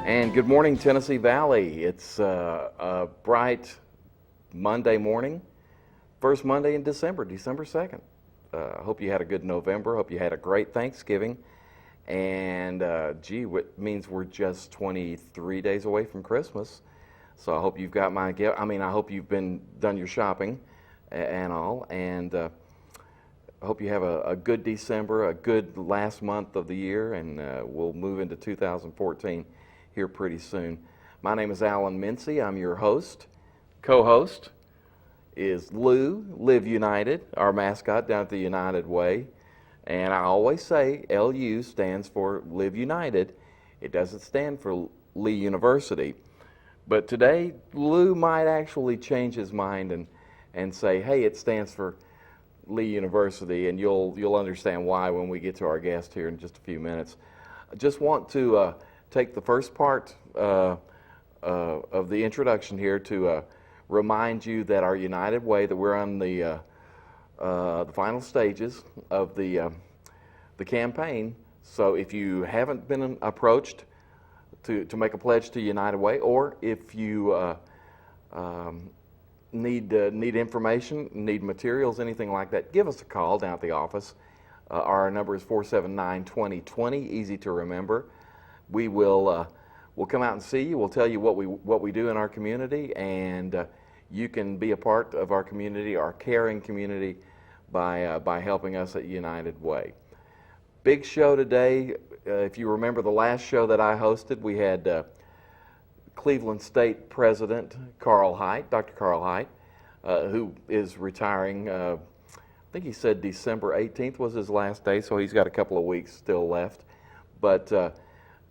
And good morning, Tennessee Valley. It's a bright Monday morning, first Monday in December, December 2nd. I hope you had a good November. Hope you had a great Thanksgiving. And it means we're just 23 days away from Christmas. So I hope you've got my gift. I hope you've done your shopping and all. And I hope you have a good December, a good last month of the year, and we'll move into 2014 here pretty soon. My name is Alan Mincy. I'm your host. Co-host is Lou, Live United, our mascot down at the United Way. And I always say LU stands for Live United. It doesn't stand for Lee University. But today, Lou might actually change his mind and say, hey, it stands for Lee University, and you'll understand why when we get to our guest here in just a few minutes. I just want to take the first part of the introduction here to remind you that our United Way, that we're on the final stages of the campaign. So if you haven't been approached to make a pledge to United Way, or if you need information, need materials, anything like that, give us a call down at the office. Our number is 479-2020, easy to remember. We'll come out and see you. We'll tell you what we do in our community, and you can be a part of our community, our caring community, by helping us at United Way. Big show today. If you remember the last show that I hosted, we had Cleveland State President Carl Hite, Dr. Carl Hite, who is retiring. I think he said December 18th was his last day, so he's got a couple of weeks still left. But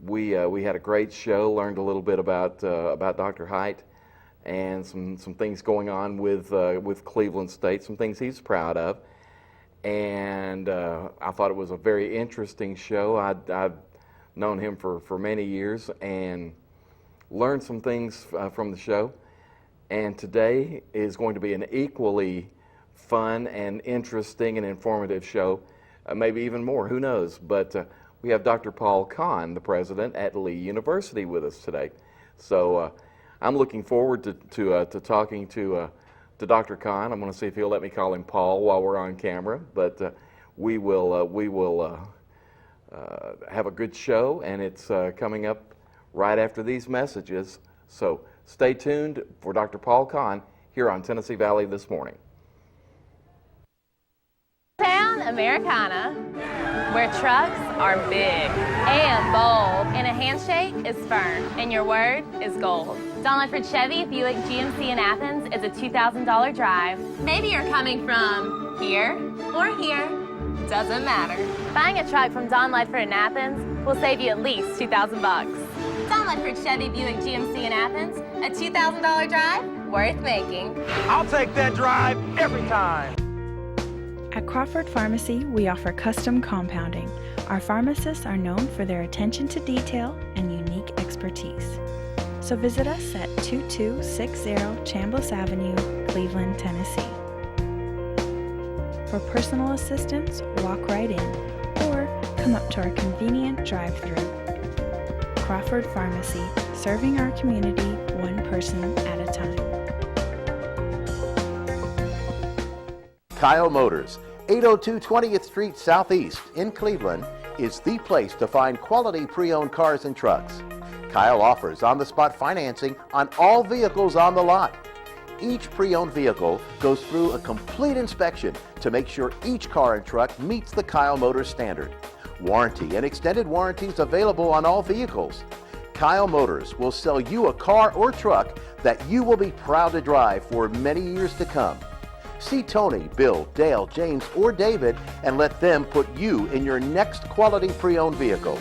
we had a great show, learned a little bit about Dr. Hite and some things going on with Cleveland State, some things he's proud of. And I thought it was a very interesting show. I've known him for many years and learned some things from the show. And today is going to be an equally fun and interesting and informative show, maybe even more, who knows. But we have Dr. Paul Kahn, the president at Lee University, with us today. So I'm looking forward to talking to Dr. Kahn. I'm going to see if he'll let me call him Paul while we're on camera. But we will have a good show, and it's coming up right after these messages. So stay tuned for Dr. Paul Kahn here on Tennessee Valley This Morning. Town Americana, where trucks are big and bold, and a handshake is firm, and your word is gold. Don Ledford Chevy Buick GMC in Athens is a $2,000 drive. Maybe you're coming from here or here, doesn't matter. Buying a truck from Don Ledford in Athens will save you at least $2,000. Don Ledford Chevy Buick GMC in Athens, a $2,000 drive worth making. I'll take that drive every time. At Crawford Pharmacy, we offer custom compounding. Our pharmacists are known for their attention to detail and unique expertise. So visit us at 2260 Chambliss Avenue, Cleveland, Tennessee. For personal assistance, walk right in or come up to our convenient drive-thru. Crawford Pharmacy, serving our community one person at a time. Kyle Motors, 802 20th Street Southeast in Cleveland, is the place to find quality pre-owned cars and trucks. Kyle offers on-the-spot financing on all vehicles on the lot. Each pre-owned vehicle goes through a complete inspection to make sure each car and truck meets the Kyle Motors standard. Warranty and extended warranties available on all vehicles. Kyle Motors will sell you a car or truck that you will be proud to drive for many years to come. See Tony, Bill, Dale, James, or David and let them put you in your next quality pre-owned vehicle.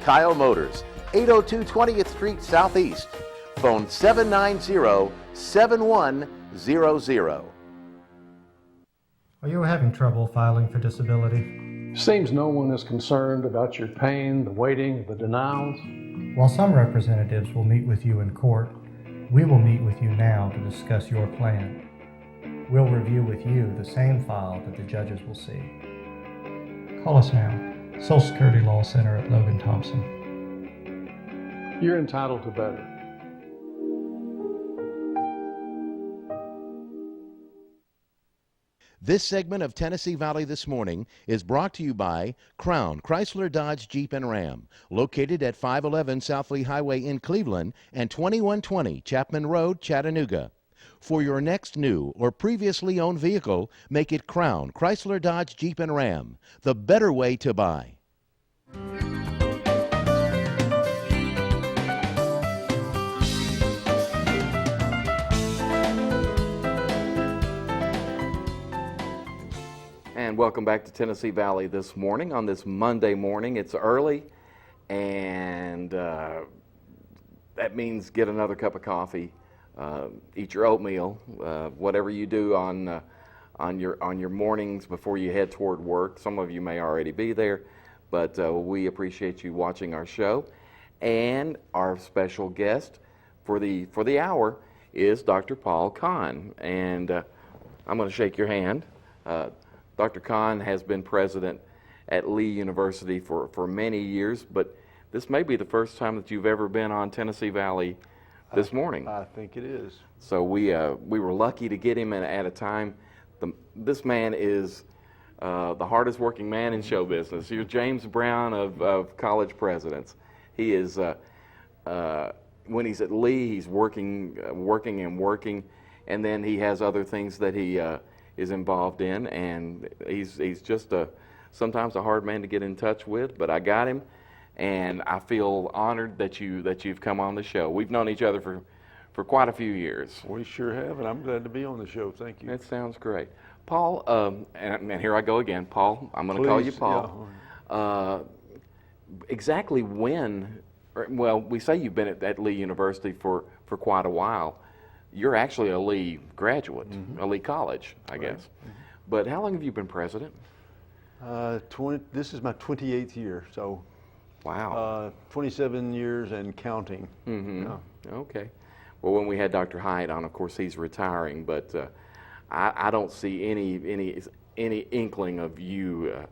Kyle Motors, 802 20th Street Southeast. Phone 790-7100. Are you having trouble filing for disability? Seems no one is concerned about your pain, the waiting, the denials. While some representatives will meet with you in court, we will meet with you now to discuss your plan. We'll review with you the same file that the judges will see. Call us now, Social Security Law Center at Logan Thompson. You're entitled to better. This segment of Tennessee Valley This Morning is brought to you by Crown Chrysler Dodge Jeep and Ram, located at 511 South Lee Highway in Cleveland and 2120 Chapman Road, Chattanooga. For your next new or previously owned vehicle, make it Crown Chrysler Dodge Jeep and Ram, the better way to buy. And welcome back to Tennessee Valley This Morning. On this Monday morning, it's early, and that means get another cup of coffee, eat your oatmeal, whatever you do on your mornings before you head toward work. Some of you may already be there, but we appreciate you watching our show. And our special guest for the hour is Dr. Paul Kahn, and I'm going to shake your hand. Dr. Kahn has been president at Lee University for many years, but this may be the first time that you've ever been on Tennessee Valley This Morning. I think it is. So we were lucky to get him at a time. This man is the hardest working man in show business. You're James Brown of college presidents. He is, when he's at Lee, he's working, and then he has other things that he is involved in, and he's just sometimes a hard man to get in touch with, but I got him, and I feel honored that you've come on the show. We've known each other for quite a few years. We sure have, and I'm glad to be on the show. Thank you. That sounds great. Paul, and here I go again. Paul, I'm going to call you Paul. Yeah. Exactly when, well, we say you've been at Lee University for quite a while. You're actually a Lee graduate, a Lee college, I guess. But how long have you been president? This is my 28th year, so. Wow. 27 years and counting. Yeah. Okay. Well, when we had Dr. Hyatt on, of course, he's retiring, but I don't see any inkling of you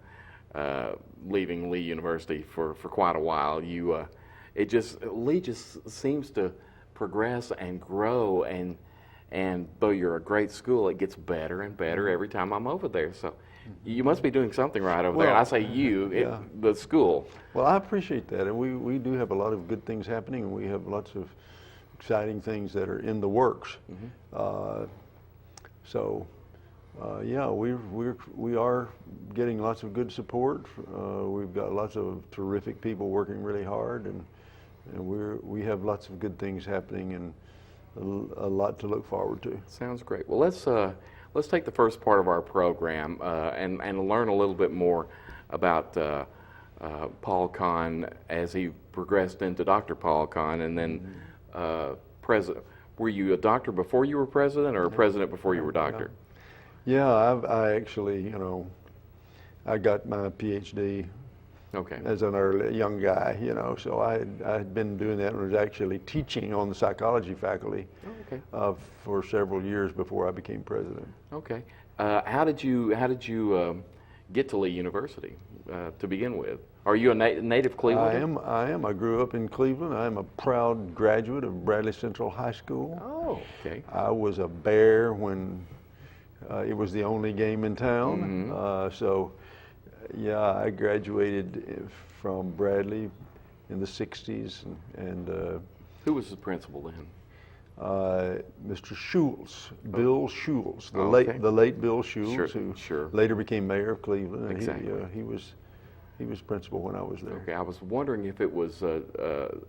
leaving Lee University for quite a while. Lee just seems to progress and grow, and though you're a great school, it gets better and better every time I'm over there. So you must be doing something right over there. And I say the school. Well, I appreciate that, and we do have a lot of good things happening, and we have lots of exciting things that are in the works. We are getting lots of good support. We've got lots of terrific people working really hard, and we have lots of good things happening, and a lot to look forward to. Sounds great. Well, let's take the first part of our program and learn a little bit more about Paul Kahn as he progressed into Dr. Paul Kahn, and then president. Were you a doctor before you were president, or a president before you were doctor? Yeah, I actually, I got my PhD. Okay. As an young guy, so I had been doing that and was actually teaching on the psychology faculty for several years before I became president. Okay. How did you get to Lee University to begin with? Are you a native Clevelander? I am. I grew up in Cleveland. I am a proud graduate of Bradley Central High School. Oh, okay. I was a Bear when it was the only game in town. I graduated from Bradley in the 60s, and who was the principal then? Mr. Schultz, Bill Schultz, the late Bill Schultz, who later became mayor of Cleveland. Exactly. He was principal when I was there. Okay, I was wondering if it was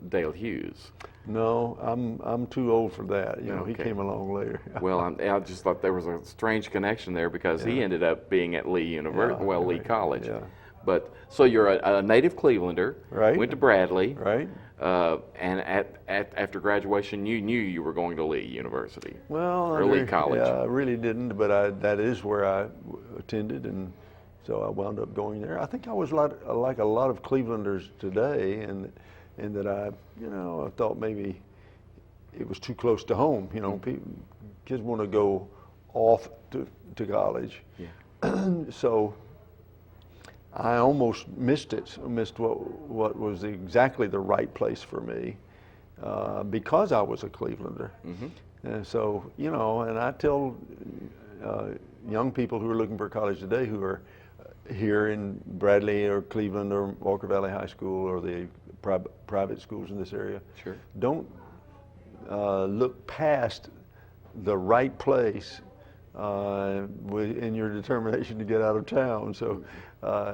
Dale Hughes. No, I'm too old for that. He came along later. Well, I just thought there was a strange connection there because he ended up being at Lee University, Lee College. Yeah. But so you're a native Clevelander, right? Went to Bradley, right? And after graduation, you knew you were going to Lee University, or Lee College. Yeah, I really didn't, but that is where I attended, and so I wound up going there. I think I was like a lot of Clevelanders today, and that I thought maybe it was too close to home. Kids want to go off to college. Yeah. So I almost missed what was exactly the right place for me, because I was a Clevelander. And so, you know, and I tell young people who are looking for college today who are here in Bradley or Cleveland or Walker Valley High School or the private schools in this area, Sure. don't look past the right place in your determination to get out of town. So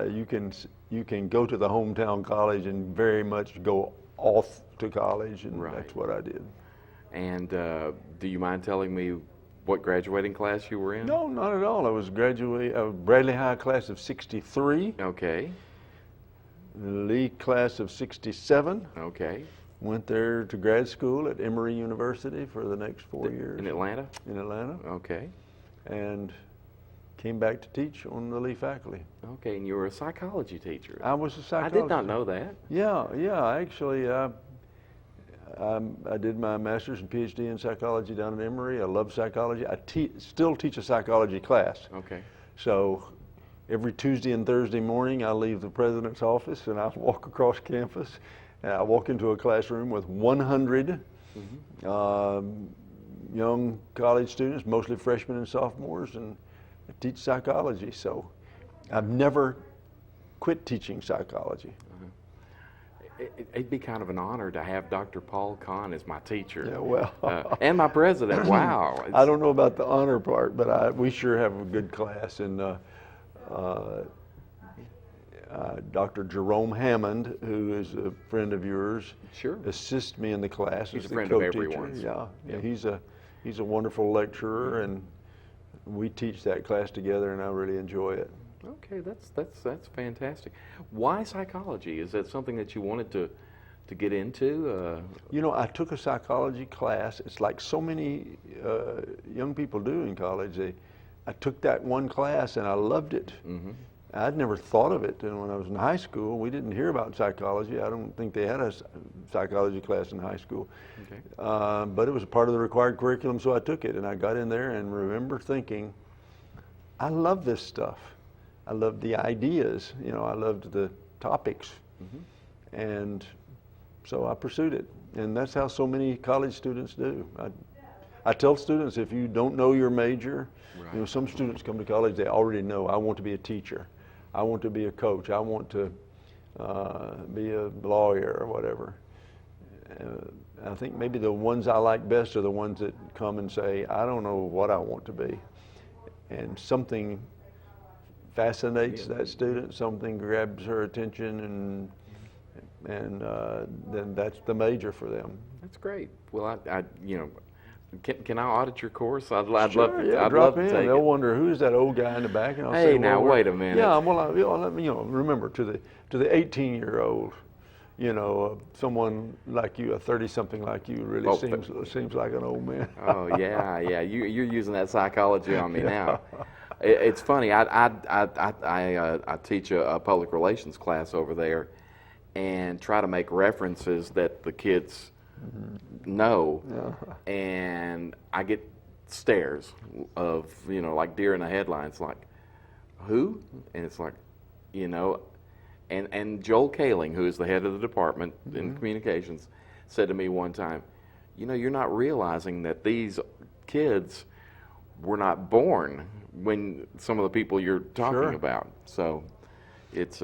you can go to the hometown college and very much go off to college, and Right. that's what I did. And do you mind telling me what graduating class you were in? No, not at all. I was Bradley High class of '63, Okay. Lee class of '67. Okay. Went there to grad school at Emory University for the next 4 years. In Atlanta? In Atlanta. Okay. And came back to teach on the Lee faculty. Okay, and you were a psychology teacher. I was a I psychologist. did not know that. Yeah. Actually, I did my master's and PhD in psychology down at Emory. I love psychology. I still teach a psychology class. Okay. So every Tuesday and Thursday morning, I leave the president's office and I walk across campus, and I walk into a classroom with 100 young college students, mostly freshmen and sophomores, and I teach psychology. So I've never quit teaching psychology. It'd be kind of an honor to have Dr. Paul Kahn as my teacher. Yeah, well. And my president. Wow. I don't know about the honor part, but we sure have a good class. And Dr. Jerome Hammond, who is a friend of yours, Sure. assists me in the class. He's as a the friend of co-teacher. everyone's. Yeah, he's a wonderful lecturer, and we teach that class together, and I really enjoy it. Okay, that's fantastic. Why psychology? Is that something that you wanted to get into? You know, I took a psychology class. It's like so many young people do in college. I took that one class and I loved it. I'd never thought of it. And when I was in high school, we didn't hear about psychology. I don't think they had a psychology class in high school. Okay. But it was a part of the required curriculum, so I took it. And I got in there and remember thinking, I love this stuff. I loved the ideas, you know, I loved the topics. And so I pursued it. And that's how so many college students do. I tell students, if you don't know your major, you know, some students come to college, they already know, I want to be a teacher. I want to be a coach. I want to be a lawyer or whatever. I think maybe the ones I like best are the ones that come and say, I don't know what I want to be. And something fascinates that student, something grabs her attention, and then that's the major for them. That's great. Well, I you know, can I audit your course? I'd love Sure, to. yeah, I'd drop love in. to take They'll it. wonder who's that old guy in the back, and I'll Hey, say, now well, wait a minute. Yeah, well, you know, remember to the 18-year-old, you know, someone like you, a 30-something like you, really seems like an old man. Oh yeah. You're using that psychology on me now. It's funny. I teach a public relations class over there, and try to make references that the kids know, and I get stares of, you know, like deer in the headlights, like, who? And it's like, you know, and Joel Kaling, who is the head of the department in communications, said to me one time, you know, you're not realizing that these kids were not born when some of the people you're talking about. So it's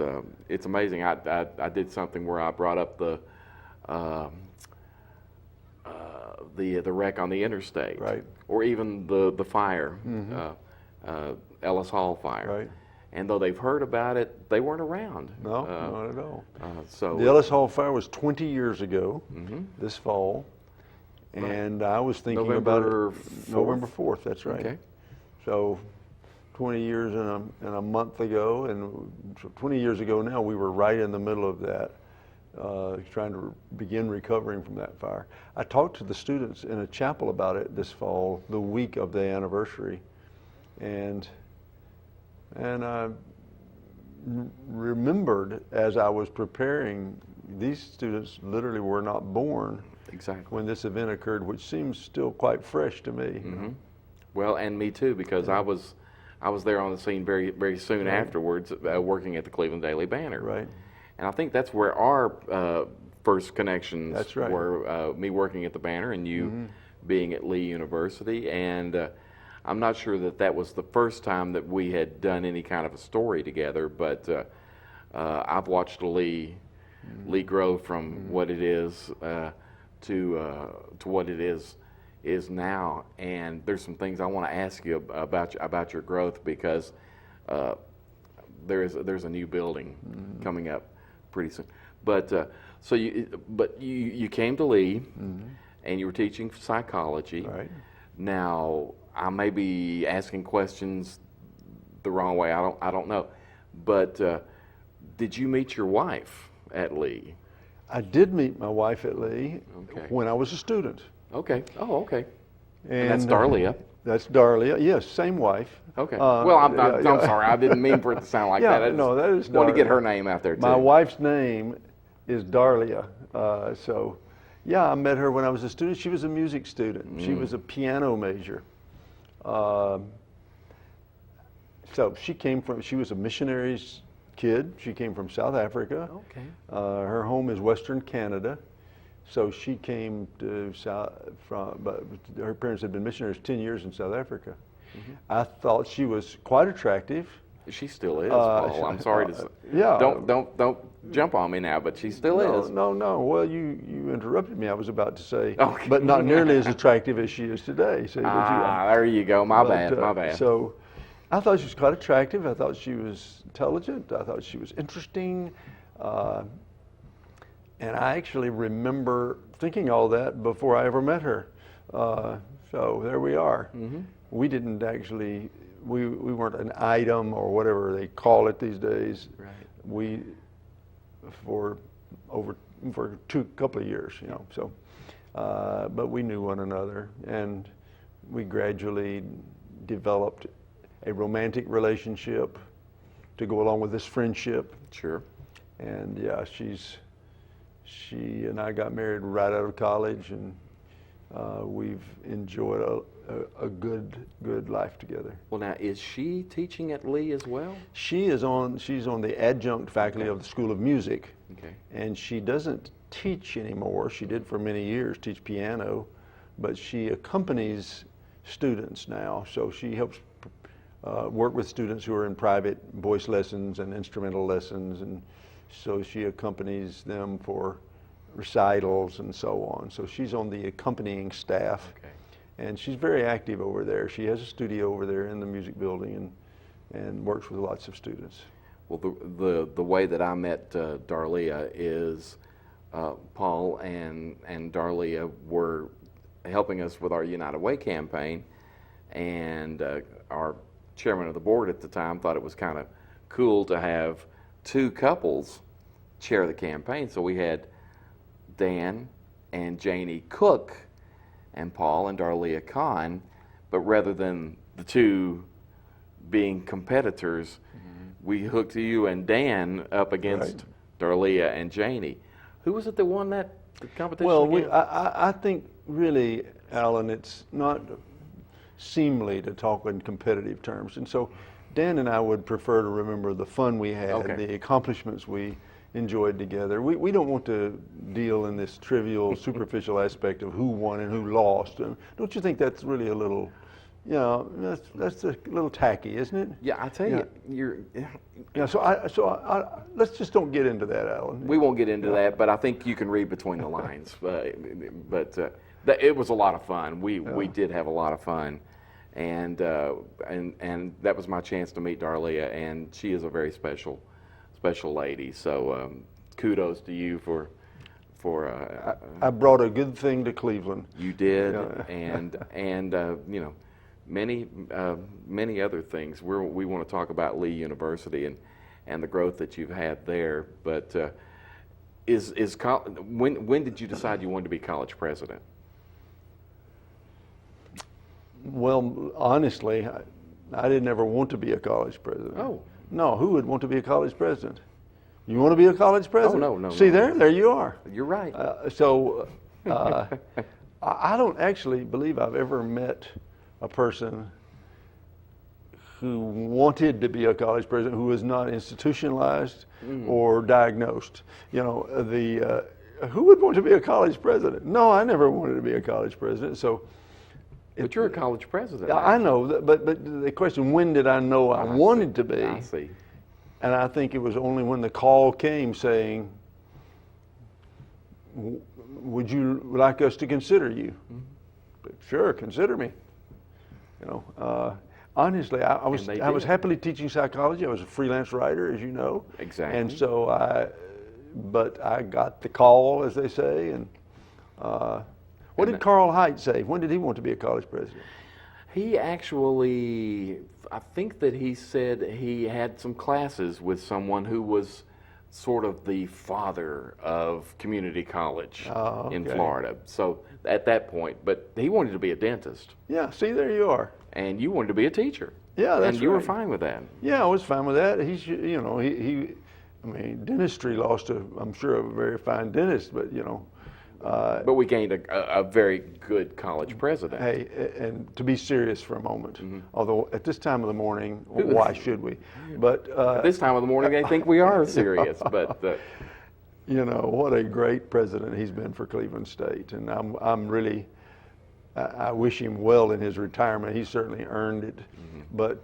amazing. I did something where I brought up the wreck on the interstate, Right. or even the fire, Ellis Hall fire. Right. And though they've heard about it, they weren't around. No, not at all. So The Ellis Hall fire was 20 years ago, this fall, and I was thinking November about it. 4th? November 4th, that's right. Okay. So 20 years and a month ago, and so 20 years ago now, we were right in the middle of that, trying to begin recovering from that fire. I talked to the students in a chapel about it this fall, the week of the anniversary, and I remembered as I was preparing, these students literally were not born when this event occurred, which seems still quite fresh to me. You know? Well, and me too, because I was there on the scene very, very soon afterwards, working at the Cleveland Daily Banner. Right. And I think that's where our first connections That's right. were me working at the Banner and you being at Lee University. And I'm not sure that was the first time that we had done any kind of a story together, but I've watched Lee grow from what it is to what it is now. And there's some things I want to ask you about your growth, because there's a new building coming up pretty soon. But you came to Lee and you were teaching psychology. Right. Now I may be asking questions the wrong way. I don't know. But did you meet your wife at Lee? I did meet my wife at Lee when I was a student. Okay. Oh, okay. And that's Darlia. That's Darlia. Yes, same wife. Okay. Well, I'm sorry. I didn't mean for it to sound like that. I just no, that is Darlia. wanted to get her name out there too. My wife's name is Darlia. So, yeah, I met her when I was a student. She was a music student. She was a piano major. So she was a missionary's kid. She came from South Africa. Okay. Her home is Western Canada. So she came to but her parents had been missionaries 10 years in South Africa. I thought she was quite attractive. She still is, Paul. I'm sorry to say. Yeah. Don't jump on me now, but she still is. No. Well, you interrupted me. I was about to say, Okay. but not nearly as attractive as she is today. See, there you go. My bad. So I thought she was quite attractive. I thought she was intelligent. I thought she was interesting. And I actually remember thinking all that before I ever met her. So there we are. We didn't actually, we weren't an item or whatever they call it these days. Right. We, for a couple of years, you know, so, but we knew one another, and we gradually developed a romantic relationship to go along with this friendship. Sure. And yeah, she and I got married right out of college, and we've enjoyed a good life together. Well, now, is she teaching at Lee as well? She's on the adjunct faculty of the School of Music. Okay. And she doesn't teach anymore. She did for many years teach piano, but she accompanies students now. So she helps work with students who are in private voice lessons and instrumental lessons, and so she accompanies them for recitals and so on. So she's on the accompanying staff. Okay. And she's very active over there. She has a studio over there in the music building and works with lots of students. Well, the way that I met Darlia is Paul and Darlia were helping us with our United Way campaign, and our chairman of the board at the time thought it was kind of cool to have two couples chair the campaign. So we had Dan and Janie Cook and Paul and Darlia Kahn, but rather than the two being competitors, we hooked you and Dan up against Darlia and Janie. Who was it that won the competition? Well, I think really, Alan, it's not seemly to talk in competitive terms, and so Dan and I would prefer to remember the fun we had, the accomplishments we enjoyed together. We don't want to deal in this trivial, superficial aspect of who won and who lost. Don't you think that's really a little, you know, that's a little tacky, isn't it? Yeah, I tell you, you're. Yeah. So let's just don't get into that, Alan. We won't get into that, but I think you can read between the lines. But it was a lot of fun. We did have a lot of fun. And that was my chance to meet Darlia, and she is a very special lady. So kudos to you for. I brought a good thing to Cleveland. You did, and you know, many other things. We want to talk about Lee University and the growth that you've had there. But when did you decide you wanted to be college president? Well, honestly, I didn't ever want to be a college president. Oh. No, who would want to be a college president? You want to be a college president? Oh, no. See, there you are. You're right. I don't actually believe I've ever met a person who wanted to be a college president who was not institutionalized or diagnosed. You know, who would want to be a college president? No, I never wanted to be a college president. So, But you're a college president. I know, but the question, when did I know I wanted to be? I see. And I think it was only when the call came saying, would you like us to consider you? Sure, consider me. You know, honestly, I was happily teaching psychology. I was a freelance writer, as you know. Exactly. And so but I got the call, as they say. And what did Carl Haidt say? When did he want to be a college president? He actually, I think that he said he had some classes with someone who was sort of the father of community college in Florida. So at that point, but he wanted to be a dentist. Yeah, see, there you are. And you wanted to be a teacher. Yeah, that's And you were right. fine with that. Yeah, I was fine with that. He's, you know, I mean, dentistry lost I'm sure, a very fine dentist, but, you know. But we gained a very good college president. Hey, and to be serious for a moment, although at this time of the morning, why should we? But at this time of the morning, they think we are serious, but you know, what a great president he's been for Cleveland State, and I'm really, I wish him well in his retirement. He certainly earned it, but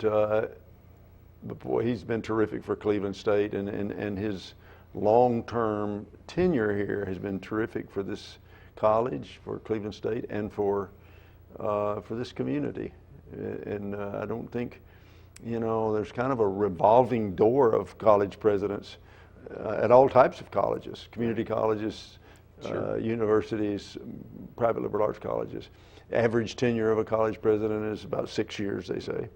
boy, he's been terrific for Cleveland State, and his long-term tenure here has been terrific for this college, for Cleveland State, and for this community. And I don't think, you know, there's kind of a revolving door of college presidents at all types of colleges, community colleges, universities, private liberal arts colleges. Average tenure of a college president is about 6 years, they say.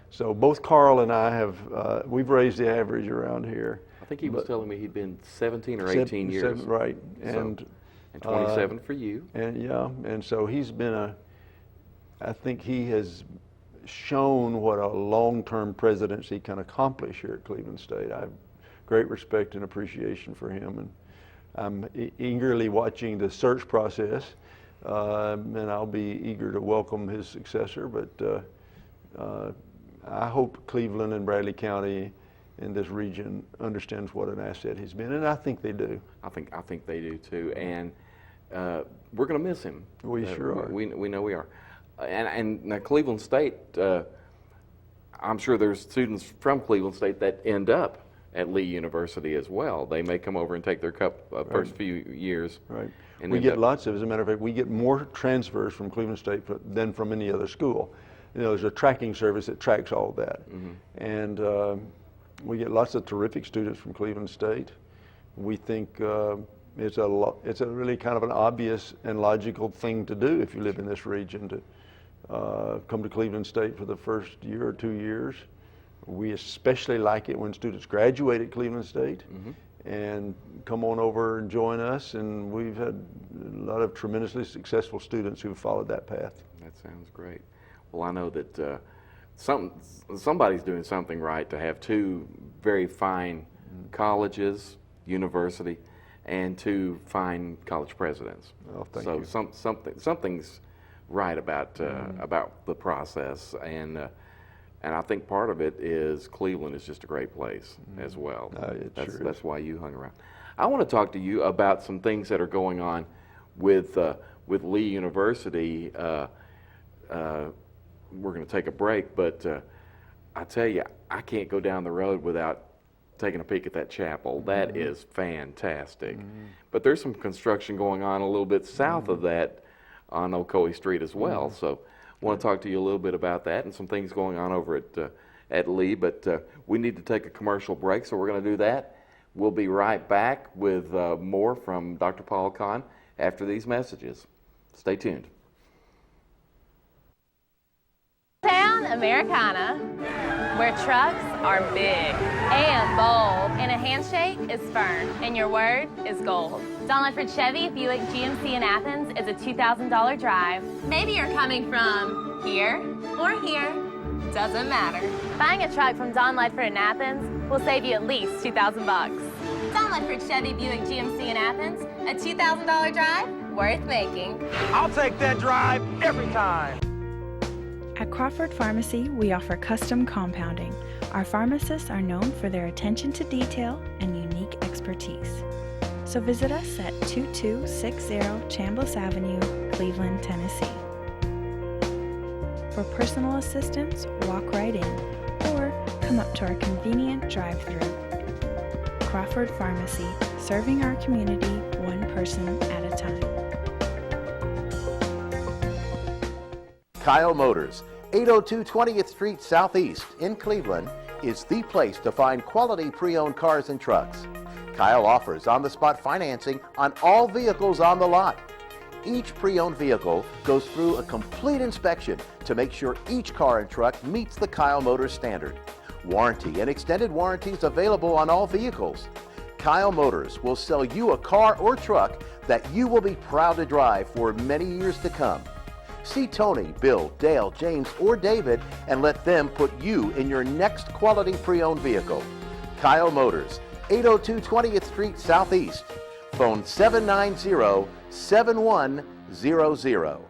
So both Carl and I have, we've raised the average around here. I think he was telling me he'd been 17 or 18 years. Right. And 27 for you. And yeah, and so he's been I think he has shown what a long-term presidency can accomplish here at Cleveland State. I have great respect and appreciation for him, and I'm eagerly watching the search process, and I'll be eager to welcome his successor, but I hope Cleveland and Bradley County in this region understands what an asset he's been, and I think they do. I think they do too, and we're going to miss him. We sure are. We know we are, and now Cleveland State. I'm sure there's students from Cleveland State that end up at Lee University as well. They may come over and take their first few years. Right. And we get lots of, as a matter of fact, we get more transfers from Cleveland State than from any other school. You know, there's a tracking service that tracks all of that, and we get lots of terrific students from Cleveland State. We think it's a really kind of an obvious and logical thing to do if you live in this region, to come to Cleveland State for the first year or 2 years. We especially like it when students graduate at Cleveland State and come on over and join us, and we've had a lot of tremendously successful students who've followed that path. That sounds great. Well, I know that somebody's doing something right to have two very fine colleges, university, and two fine college presidents. Oh, thank so you. Something's right about the process, and I think part of it is Cleveland is just a great place as well. That's why you hung around. I want to talk to you about some things that are going on with Lee University. We're going to take a break, but I tell you, I can't go down the road without taking a peek at that chapel. That is fantastic. But there's some construction going on a little bit south of that on Ocoee Street as well. So I want to talk to you a little bit about that and some things going on over at Lee. But we need to take a commercial break, so we're going to do that. We'll be right back with more from Dr. Paul Kahn after these messages. Stay tuned. Town Americana, where trucks are big and bold, and a handshake is firm, and your word is gold. Don Ledford Chevy Buick GMC in Athens is a $2,000 drive. Maybe you're coming from here or here, doesn't matter. Buying a truck from Don Ledford in Athens will save you at least $2,000 bucks. Don Ledford Chevy Buick GMC in Athens, a $2,000 drive worth making. I'll take that drive every time. At Crawford Pharmacy, we offer custom compounding. Our pharmacists are known for their attention to detail and unique expertise. So visit us at 2260 Chambliss Avenue, Cleveland, Tennessee. For personal assistance, walk right in or come up to our convenient drive-thru. Crawford Pharmacy, serving our community one person at a time. Kyle Motors, 802 20th Street Southeast in Cleveland, is the place to find quality pre-owned cars and trucks. Kyle offers on-the-spot financing on all vehicles on the lot. Each pre-owned vehicle goes through a complete inspection to make sure each car and truck meets the Kyle Motors standard. Warranty and extended warranties available on all vehicles. Kyle Motors will sell you a car or truck that you will be proud to drive for many years to come. See Tony, Bill, Dale, James, or David and let them put you in your next quality pre-owned vehicle. Kyle Motors, 802 20th Street Southeast. Phone 790-7100.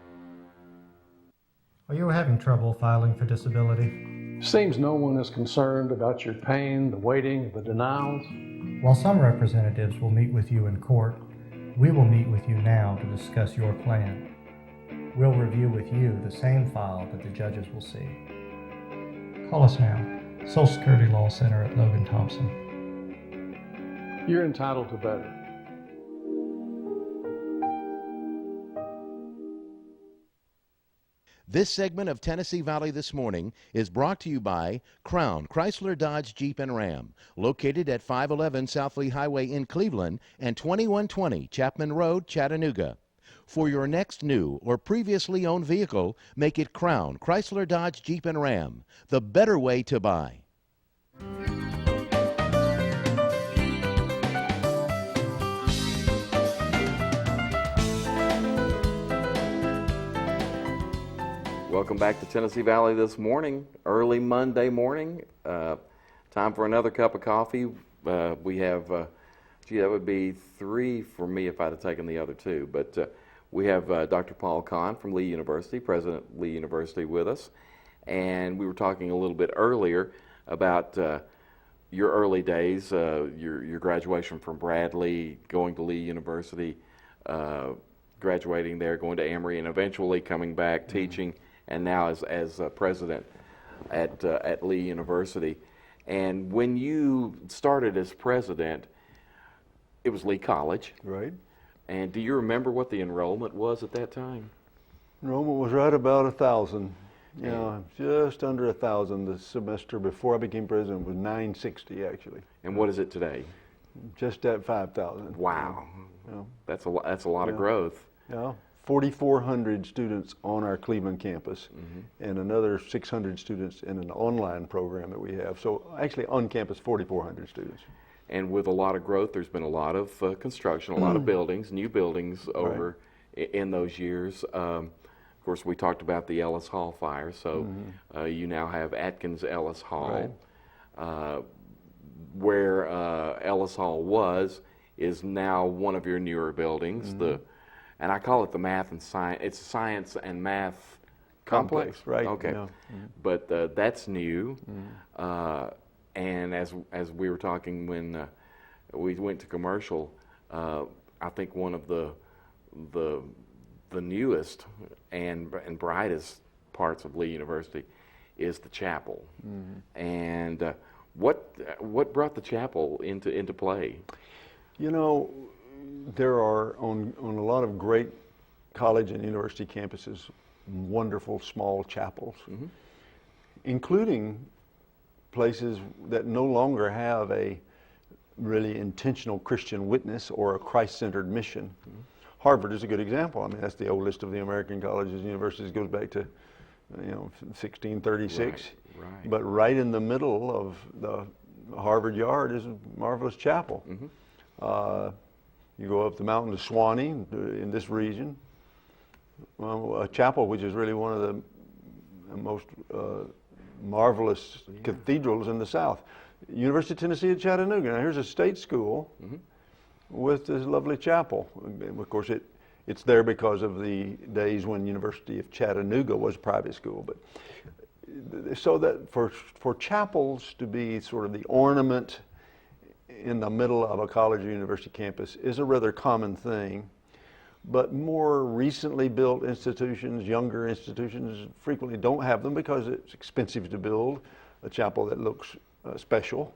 Are you having trouble filing for disability? Seems no one is concerned about your pain, the waiting, the denials. While some representatives will meet with you in court, we will meet with you now to discuss your plan. We'll review with you the same file that the judges will see. Call us now. Social Security Law Center at Logan Thompson. You're entitled to better. This segment of Tennessee Valley This Morning is brought to you by Crown Chrysler Dodge Jeep and Ram, located at 511 South Lee Highway in Cleveland and 2120 Chapman Road, Chattanooga. For your next new or previously owned vehicle, make it Crown Chrysler Dodge Jeep and Ram, the better way to buy. Welcome back to Tennessee Valley This Morning, early Monday morning. Time for another cup of coffee. We have, that would be 3 for me if I'd have taken the other 2. But we have Dr. Paul Kahn from Lee University, President of Lee University, with us. And we were talking a little bit earlier about your early days, your graduation from Bradley, going to Lee University, graduating there, going to Emory, and eventually coming back, teaching, and now as president at Lee University. And when you started as president, it was Lee College. Right. And do you remember what the enrollment was at that time? Enrollment was right about 1,000. You know, just under 1,000. The semester before I became president was 960 actually. And what is it today? Just at 5,000. Wow. Yeah. That's a lot of growth. Yeah. 4,400 students on our Cleveland campus, and another 600 students in an online program that we have. So actually on campus, 4,400 students. And with a lot of growth, there's been a lot of construction, a lot of buildings, new buildings over in those years. Of course, we talked about the Ellis Hall fire, so you now have Atkins Ellis Hall. Where Ellis Hall was is now one of your newer buildings. And I call it the Math and Science. It's Science and Math Complex, right? Okay, Yeah. But that's new. And as we were talking when we went to commercial, I think one of the newest and brightest parts of Lee University is the chapel. And what brought the chapel into play? You know, there are on a lot of great college and university campuses wonderful small chapels, including places that no longer have a really intentional Christian witness or a Christ-centered mission. Harvard is a good example. I mean, that's the oldest of the American colleges and universities. Goes back to 1636. Right. But right in the middle of the Harvard Yard is a marvelous chapel. You go up the mountain to Swanee in this region, a chapel which is really one of the most marvelous cathedrals in the South. University of Tennessee at Chattanooga. Now here's a state school with this lovely chapel. And of course, it's there because of the days when University of Chattanooga was a private school. But so that for chapels to be sort of the ornament in the middle of a college or university campus is a rather common thing. But more recently built institutions, younger institutions, frequently don't have them because it's expensive to build a chapel that looks special.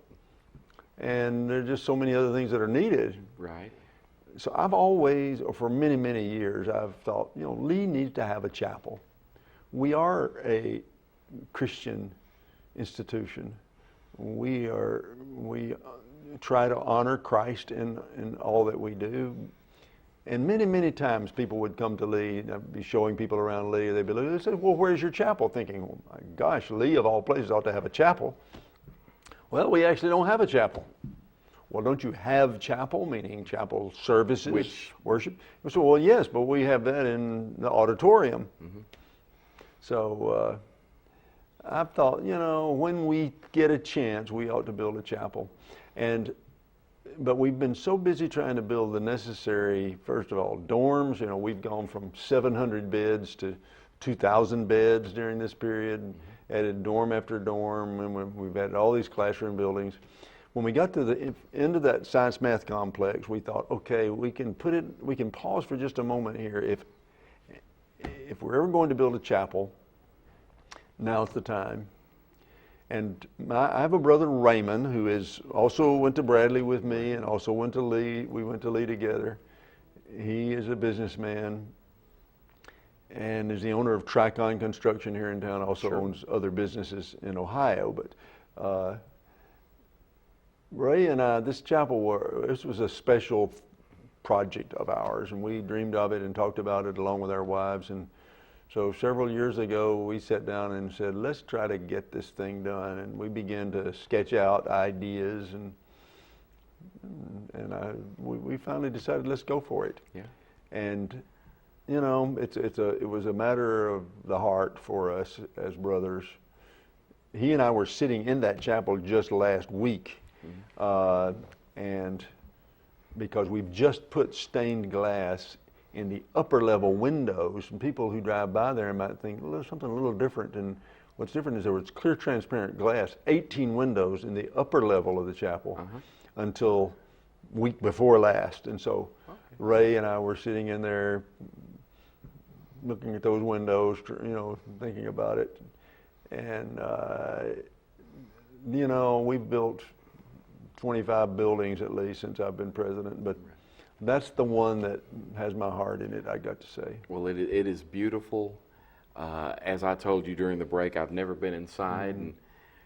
And there are just so many other things that are needed. Right. So I've always, or for many, many years, I've thought, you know, Lee needs to have a chapel. We are a Christian institution. We try to honor Christ in all that we do. And many, many times people would come to Lee, and I'd be showing people around Lee, they'd be looking, they say, well, where's your chapel? Thinking, oh my gosh, Lee of all places ought to have a chapel. Well, we actually don't have a chapel. Well, don't you have chapel, meaning chapel services, worship? I said, well, yes, but we have that in the auditorium. Mm-hmm. So I've thought, you know, when we get a chance, we ought to build a chapel. But we've been so busy trying to build the necessary, first of all, dorms. You know, we've gone from 700 beds to 2,000 beds during this period, mm-hmm. added dorm after dorm, and we've added all these classroom buildings. When we got to the end of that science math complex, we thought, okay, we can pause for just a moment here. If we're ever going to build a chapel, now's the time. And I have a brother, Raymond, who also went to Bradley with me and also went to Lee. We went to Lee together. He is a businessman and is the owner of Tricon Construction here in town, also owns other businesses in Ohio. But Ray and I, this was a special project of ours, and we dreamed of it and talked about it along with our wives. And so several years ago, we sat down and said, let's try to get this thing done. And we began to sketch out ideas, and we finally decided, let's go for it. Yeah. And you know, it was a matter of the heart for us as brothers. He and I were sitting in that chapel just last week, mm-hmm. And because we've just put stained glass in the upper level windows, and people who drive by there might think, well, there's something a little different. And what's different is there was clear transparent glass, 18 windows in the upper level of the chapel, uh-huh. until week before last. And so Ray and I were sitting in there looking at those windows, you know, thinking about it. And you know, we've built 25 buildings at least since I've been president, but that's the one that has my heart in it, I got to say. Well, it is beautiful. As I told you during the break, I've never been inside, mm-hmm. and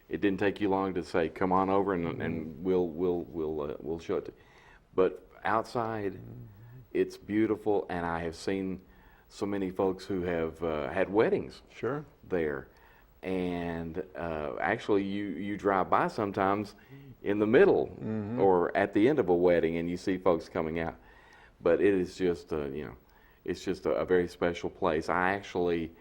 it didn't take you long to say, "Come on over, and, mm-hmm. and we'll show it to you." But outside, mm-hmm. it's beautiful, and I have seen so many folks who have had weddings there, and actually, you drive by sometimes in the middle, mm-hmm. or at the end of a wedding, and you see folks coming out. But it is just, you know, it's just a very special place. I actually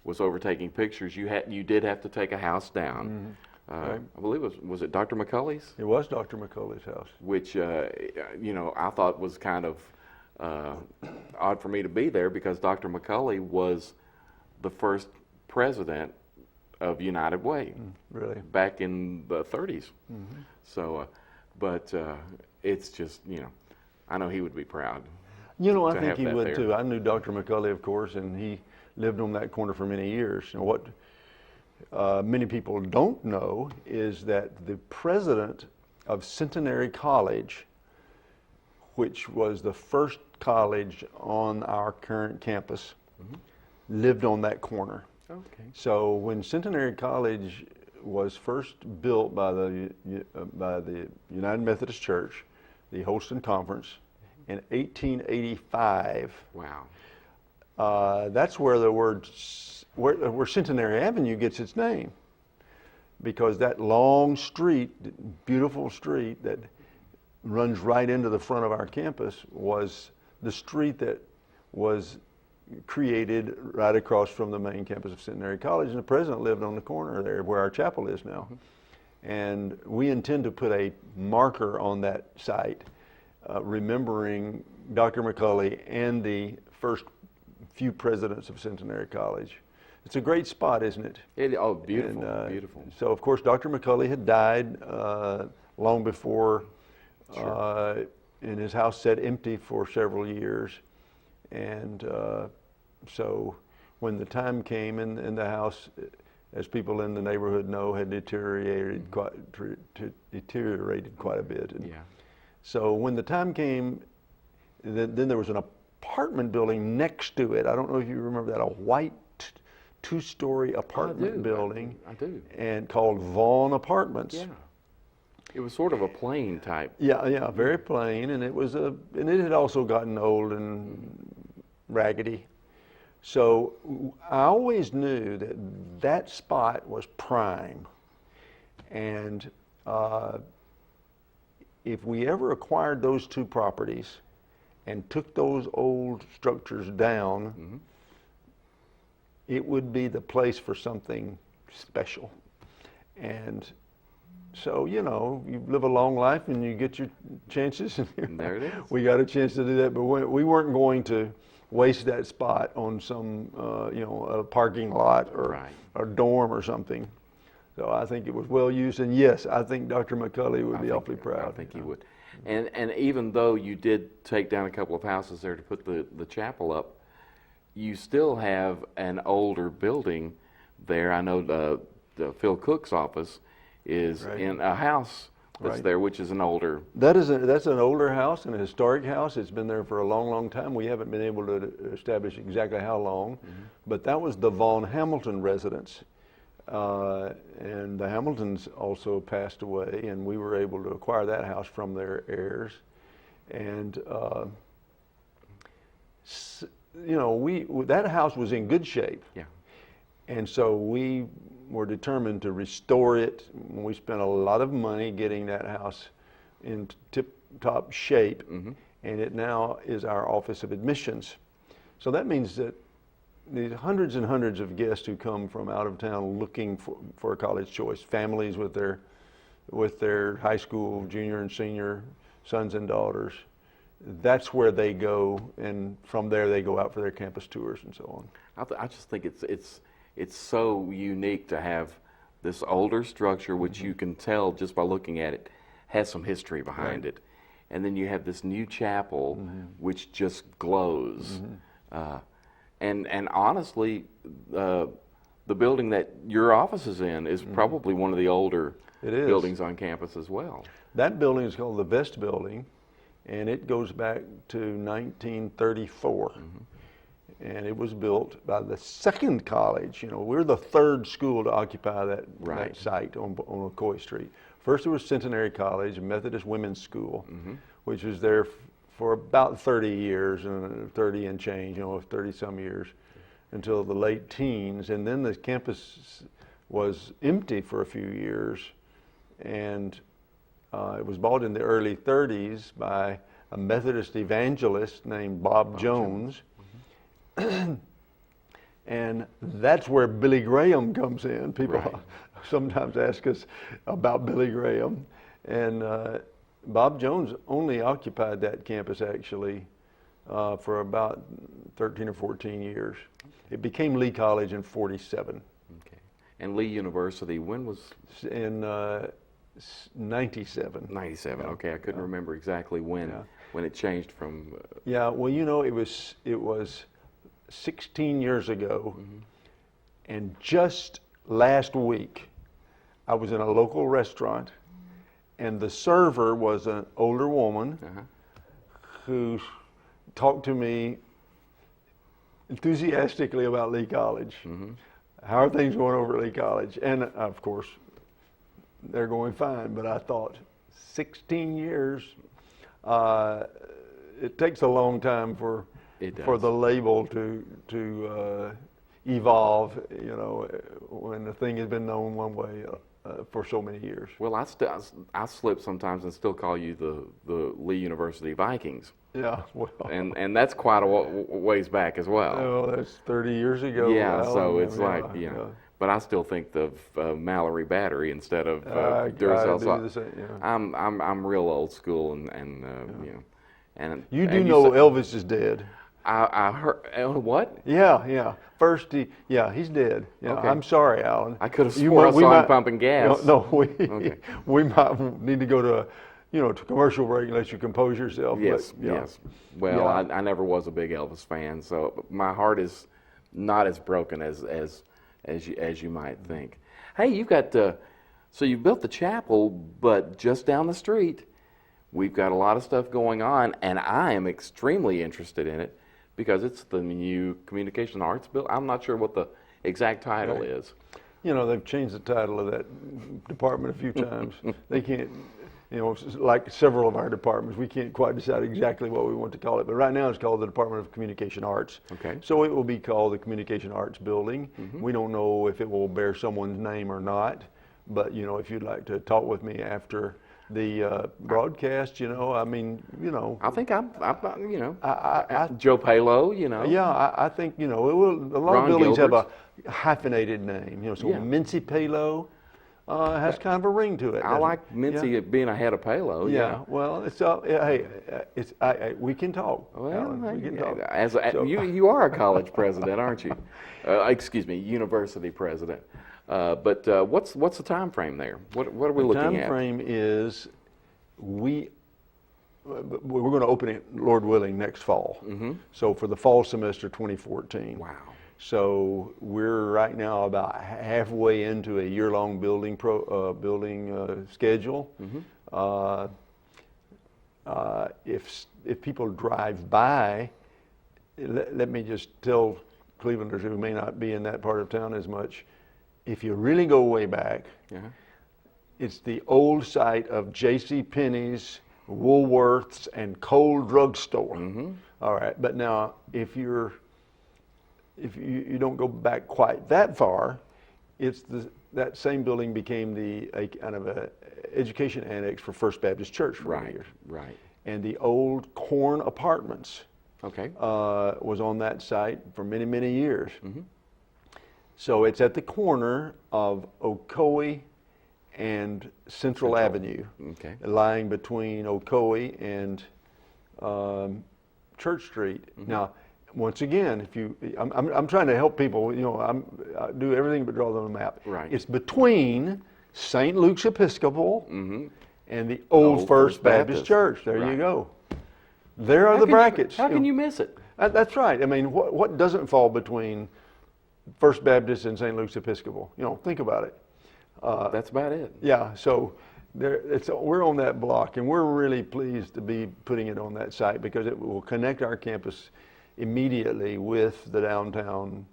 was overtaking pictures. You did have to take a house down. Mm-hmm. Right. I believe was it Dr. McCulley's? It was Dr. McCulley's house. Which, you know, I thought was kind of odd for me to be there because Dr. McCulley was the first president of United Way, really, back in the 30s. Mm-hmm. So, but it's just, you know, I know he would be proud. You know, I think he would there. Too. I knew Dr. McCulley, of course, and he lived on that corner for many years. And what many people don't know is that the president of Centenary College, which was the first college on our current campus, mm-hmm. lived on that corner. Okay. So when Centenary College was first built by the United Methodist Church, the Holston Conference, in 1885. Wow. That's where the where Centenary Avenue gets its name, because that long street, beautiful street that runs right into the front of our campus was the street that was created right across from the main campus of Centenary College, and the president lived on the corner there where our chapel is now. Mm-hmm. And we intend to put a marker on that site remembering Dr. McCulley and the first few presidents of Centenary College. It's a great spot, isn't it? Oh, beautiful, and, beautiful. So, of course, Dr. McCulley had died long before And his house sat empty for several years. And so when the time came, and the house, as people in the neighborhood know, had deteriorated quite a bit. And so when the time came, then there was an apartment building next to it. I don't know if you remember that, a white two-story apartment building. I do. And called Vaughn Apartments. Yeah. It was sort of a plain type. Yeah, very plain, and it had also gotten old and raggedy. So I always knew that spot was prime, and if we ever acquired those two properties and took those old structures down, it would be the place for something special. And so, you live a long life and you get your chances. And there it is. We got a chance to do that, but we weren't going to waste that spot on some, a parking lot or a dorm or something. So I think it was well used, and yes, I think Dr. McCulley would be awfully proud. I think he would. And even though you did take down a couple of houses there to put the chapel up, you still have an older building there. I know the Phil Cook's office is in a house that's there, which is an older. That's an older house and a historic house. It's been there for a long, long time. We haven't been able to establish exactly how long, but that was the Von Hamilton residence. And the Hamiltons also passed away, and we were able to acquire that house from their heirs. And that house was in good shape. Yeah. And so we were determined to restore it. We spent a lot of money getting that house in tip-top shape, and it now is our Office of Admissions. So that means that these hundreds and hundreds of guests who come from out of town looking for a college choice, families with their high school junior and senior sons and daughters, that's where they go, and from there they go out for their campus tours and so on. I just think it's so unique to have this older structure, which you can tell just by looking at it has some history behind it, and then you have this new chapel which just glows. And honestly, the building that your office is in is probably one of the older buildings on campus as well. That building is called the Vest Building, and it goes back to 1934. And it was built by the second college. We're the third school to occupy that site on McCoy Street. First, it was Centenary College, a Methodist women's school, which was there for about 30 years, 30 and change, 30 some years, until the late teens. And then the campus was empty for a few years, and it was bought in the early 30s by a Methodist evangelist named Bob Jones. And that's where Billy Graham comes in. People sometimes ask us about Billy Graham, and Bob Jones only occupied that campus actually for about 13 or 14 years. It became Lee College in '47. Okay. And Lee University, when was? In '97. 97. Okay, I couldn't remember exactly when it changed from. Yeah, well, it was 16 years ago, and just last week, I was in a local restaurant, and the server was an older woman who talked to me enthusiastically about Lee College. How are things going over at Lee College? And of course, they're going fine, but I thought 16 years, it takes a long time for the label to evolve, when the thing has been known one way for so many years. Well, I slip sometimes and still call you the Lee University Vikings. Yeah, well. And that's quite a ways back as well. Oh, that's 30 years ago. Yeah, so it's but I still think of Mallory Battery instead of Duracell. I'm real old school, and you do know Elvis is dead. I heard what? Yeah. First, he's dead. Yeah, okay. I'm sorry, Alan. I could have sworn I saw him pumping gas. No, we might need to go to to commercial break and let you compose yourself. Yes, but, yeah. yes. Well, Yeah. I never was a big Elvis fan, so my heart is not as broken as you might think. Hey, you've got so you built the chapel, but just down the street, we've got a lot of stuff going on, and I am extremely interested in it because it's the new Communication Arts Bill. I'm not sure what the exact title Right. is. They've changed the title of that department a few times. They can't, like several of our departments, we can't quite decide exactly what we want to call it. But right now it's called the Department of Communication Arts. Okay. So it will be called the Communication Arts Building. We don't know if it will bear someone's name or not. But, if you'd like to talk with me after the broadcast, I think I'm I Joe Palo, Yeah, I think, it will, a lot Ron of buildings Gilbert. have a hyphenated name, so Yeah. Mincy Palo has kind of a ring to it. I like Mincy being ahead of Palo. Yeah, well, it's we can talk. Well, Alan, we can talk. You are a college president, aren't you? Excuse me, university president. But what's the time frame there? What are we looking Time at? frame is we're going to open it, Lord willing, next fall. So for the fall semester 2014. Wow. So we're right now about halfway into a year-long building schedule. If people drive by, let me just tell Clevelanders who may not be in that part of town as much. If you really go way back, it's the old site of J.C. Penney's, Woolworth's, and Cole Drug Store. All right, but now if you don't go back quite that far, that same building became a kind of a education annex for First Baptist Church for many years. Right. And the old Corn Apartments Okay. was on that site for many, many years. So it's at the corner of Ocoee and Central Avenue, Okay. lying between Ocoee and Church Street. Now, once again, I'm trying to help people. I do everything but draw them a map. Right. It's between St. Luke's Episcopal and the old First Baptist Church. There you Right. go. There are the brackets. How can you miss it? That's right. I mean, what doesn't fall between First Baptist and St. Luke's Episcopal? Think about it. That's about it. Yeah, so we're on that block, and we're really pleased to be putting it on that site because it will connect our campus immediately with the downtown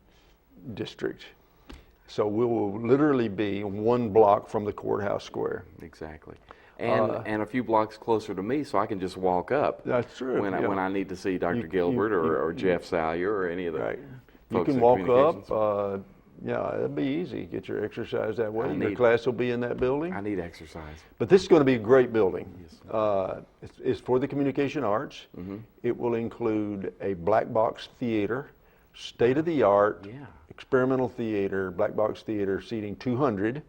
district. So we will literally be one block from the courthouse square. Exactly. And a few blocks closer to me, so I can just walk up. That's true. When I need to see Dr. You- Gilbert you- or Jeff Salyer or any of the Right. You folks can at walk Communications. up. It'll be easy. Get your exercise that way. I Your need- class will be in that building. I need exercise. But this is going to be a great building. It's for the communication arts. It will include a black box theater, state-of-the-art experimental theater, black box theater seating 200,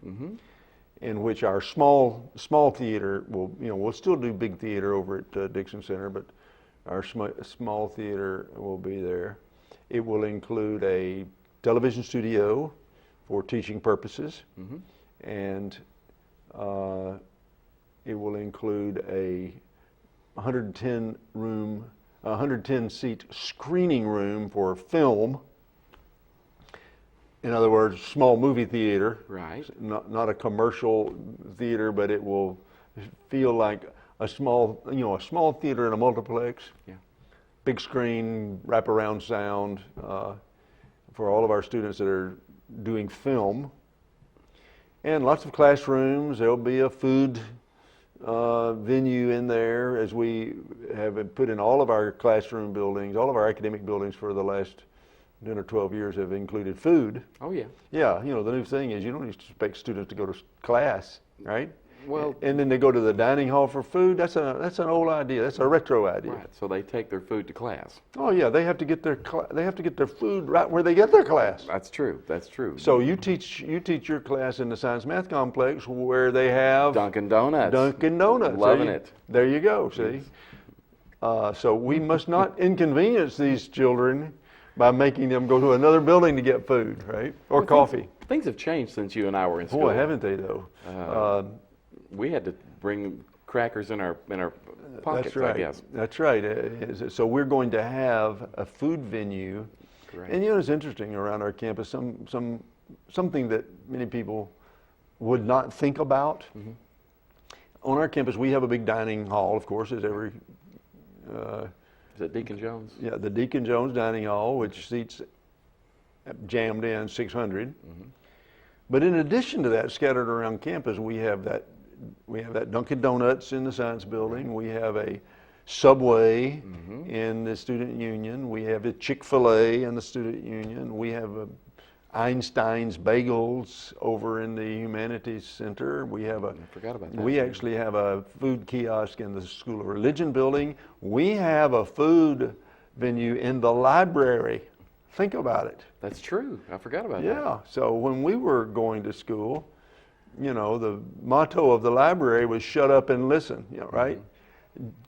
in which our small theater will, we'll still do big theater over at Dixon Center, but our small theater will be there. It will include a television studio for teaching purposes, and it will include a 110 seat screening room for film. In other words, small movie theater. Right. Not a commercial theater, but it will feel like a small theater in a multiplex. Yeah. Big screen, wraparound sound for all of our students that are doing film. And lots of classrooms. There'll be a food venue in there, as we have put in all of our classroom buildings, all of our academic buildings for the last 10 or 12 years have included food. Oh, yeah. Yeah, the new thing is you don't expect students to go to class, right? Well, And then they go to the dining hall for food. That's an old idea. That's a retro idea. right. So they take their food to class. Oh yeah, they have to get their food right where they get their class. That's true. That's true. So you teach your class in the Science Math Complex where they have Dunkin' Donuts. Dunkin' Donuts. Loving it. There you go. See. So we must not inconvenience these children by making them go to another building to get food, right? Or coffee. Things have changed since you and I were in school. Boy, haven't they though? We had to bring crackers in our pockets, That's right. I guess. That's right. So we're going to have a food venue. Great. And you know, it's interesting around our campus, something that many people would not think about. Mm-hmm. On our campus, we have a big dining hall, of course, as every. Is it Deacon Jones? Yeah, the Deacon Jones Dining Hall, which seats jammed in 600. Mm-hmm. But in addition to that, scattered around campus, we have that Dunkin' Donuts in the Science Building. We have a Subway in the Student Union. We have a Chick-fil-A in the Student Union. We have Einstein's Bagels over in the Humanities Center. We have I forgot about that. We actually have a food kiosk in the School of Religion building. We have a food venue in the library. Think about it. That's true. I forgot about that. Yeah. So when we were going to school, you know, the motto of the library was "Shut up and listen." You know, right?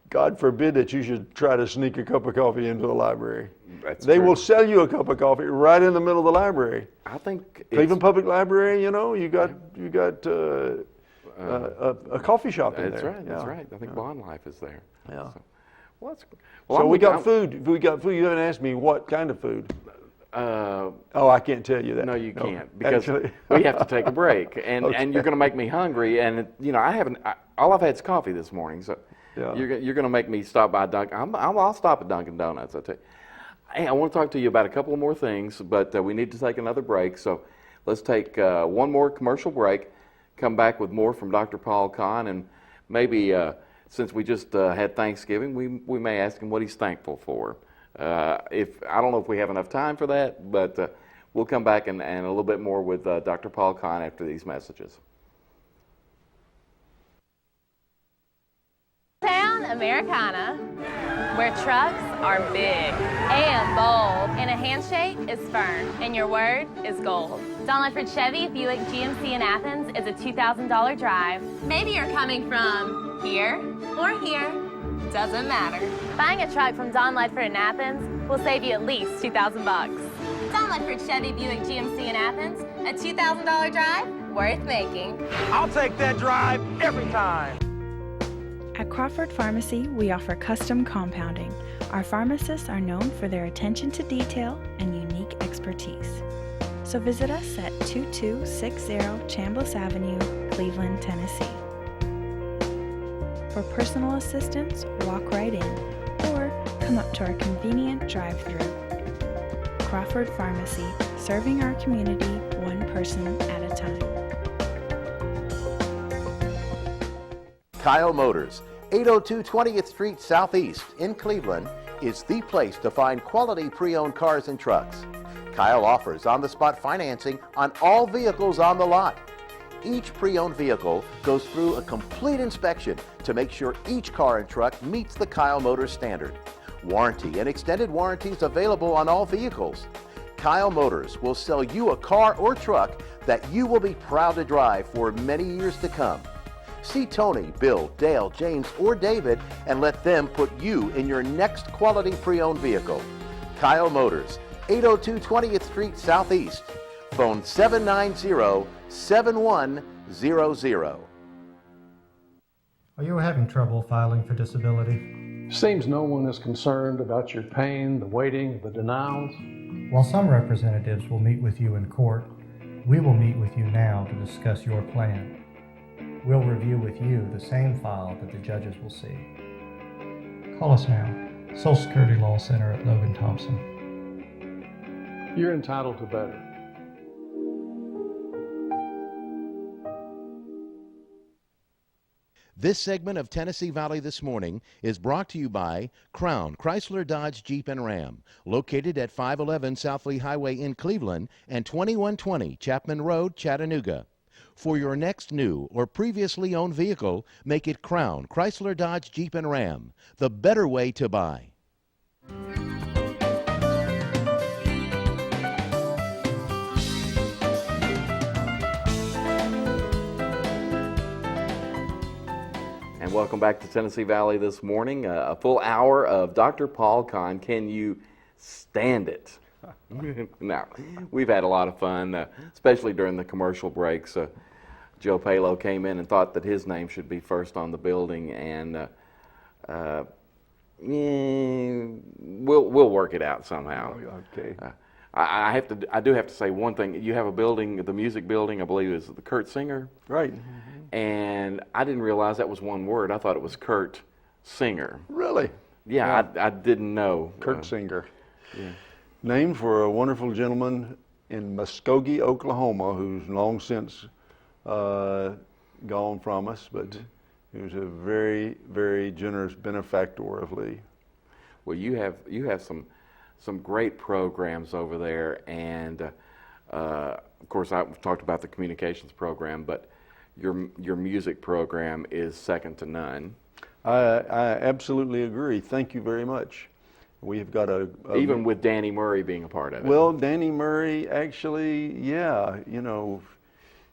God forbid that you should try to sneak a cup of coffee into the library. They will sell you a cup of coffee right in the middle of the library. I think Cleveland Public Library, you know, you got a coffee shop in that's there. right. That's right. I think Bond Life is there. Yeah. So We got food. We got food. You haven't asked me what kind of food. Oh, I can't tell you that. No, you can't, because actually. we have to take a break, and Okay. you're going to make me hungry, and you know all I've had is coffee this morning, so Yeah. you're going to make me stop by Dunkin'. I'll stop at Dunkin' Donuts. I tell you. Hey, I want to talk to you about a couple of more things, but we need to take another break, so let's take one more commercial break. Come back with more from Dr. Paul Kahn, and maybe since we just had Thanksgiving, we may ask him what he's thankful for. I don't know if we have enough time for that, but we'll come back and a little bit more with Dr. Paul Kahn after these messages. Town Americana, where trucks are big and bold, and a handshake is firm, and your word is gold. Don Ledford Chevy Buick GMC in Athens is a $2,000 drive. Maybe you're coming from here or here. Doesn't matter. Buying a truck from Don Ledford in Athens will save you at least $2,000 bucks. Don Ledford Chevy Buick GMC in Athens, a $2,000 drive worth making. I'll take that drive every time. At Crawford Pharmacy, we offer custom compounding. Our pharmacists are known for their attention to detail and unique expertise. So visit us at 2260 Chambliss Avenue, Cleveland, Tennessee. For personal assistance, walk right in or come up to our convenient drive-thru. Crawford Pharmacy, serving our community one person at a time. Kyle Motors, 802 20th Street Southeast in Cleveland, is the place to find quality pre-owned cars and trucks. Kyle offers on-the-spot financing on all vehicles on the lot. Each pre-owned vehicle goes through a complete inspection to make sure each car and truck meets the Kyle Motors standard. Warranty and extended warranties available on all vehicles. Kyle Motors will sell you a car or truck that you will be proud to drive for many years to come. See Tony, Bill, Dale, James, or David and let them put you in your next quality pre-owned vehicle. Kyle Motors, 802 20th Street Southeast. Phone 790-7100. Are you having trouble filing for disability? Seems no one is concerned about your pain, the waiting, the denials. While some representatives will meet with you in court, we will meet with you now to discuss your plan. We'll review with you the same file that the judges will see. Call us now. Social Security Law Center at Logan Thompson. You're entitled to better. This segment of Tennessee Valley This Morning is brought to you by Crown Chrysler Dodge Jeep and Ram, located at 511 South Lee Highway in Cleveland and 2120 Chapman Road, Chattanooga. For your next new or previously owned vehicle, make it Crown Chrysler Dodge Jeep and Ram, the better way to buy. And welcome back to Tennessee Valley This Morning. A full hour of Dr. Paul Kahn. Can you stand it? Now, we've had a lot of fun, especially during the commercial breaks. Joe Palo came in and thought that his name should be first on the building, and we'll work it out somehow. Okay. I do have to say one thing. You have a building, the music building, I believe is the Kurt Singer. Right. And I didn't realize that was one word. I thought it was Kurt Singer. Really? Yeah. I didn't know. Kurt Singer. Yeah. Named for a wonderful gentleman in Muskogee, Oklahoma, who's long since gone from us, but he was a very, very generous benefactor of Lee. Well, you have some great programs over there, and of course I've talked about the communications program, but your music program is second to none. I absolutely agree. Thank you very much. We've got even with Danny Murray being a part of it. Well, Danny Murray, actually, yeah, you know,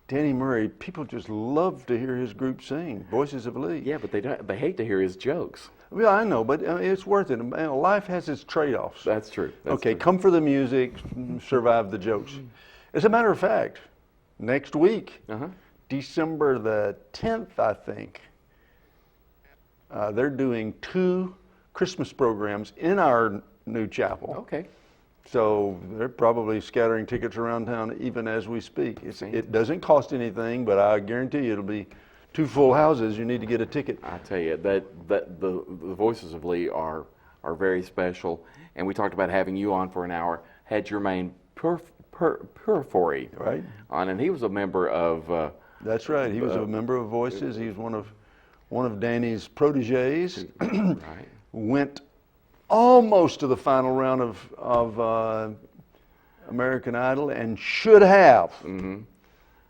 Danny Murray, people just love to hear his group sing, Voices of Lee. Yeah, but they hate to hear his jokes. Well, I know, but it's worth it. Life has its trade-offs. That's true. Okay, come for the music, survive the jokes. As a matter of fact, next week, December the 10th, I think, they're doing 2 Christmas programs in our new chapel. Okay. So they're probably scattering tickets around town even as we speak. It doesn't cost anything, but I guarantee you it'll be 2 full houses. You need to get a ticket. I tell you that the Voices of Lee are very special, and we talked about having you on for an hour. Had Jermaine Purifoy right on, and he was a member of. That's right. He was a member of Voices. He's one of Danny's proteges. Right. Went almost to the final round of American Idol and should have.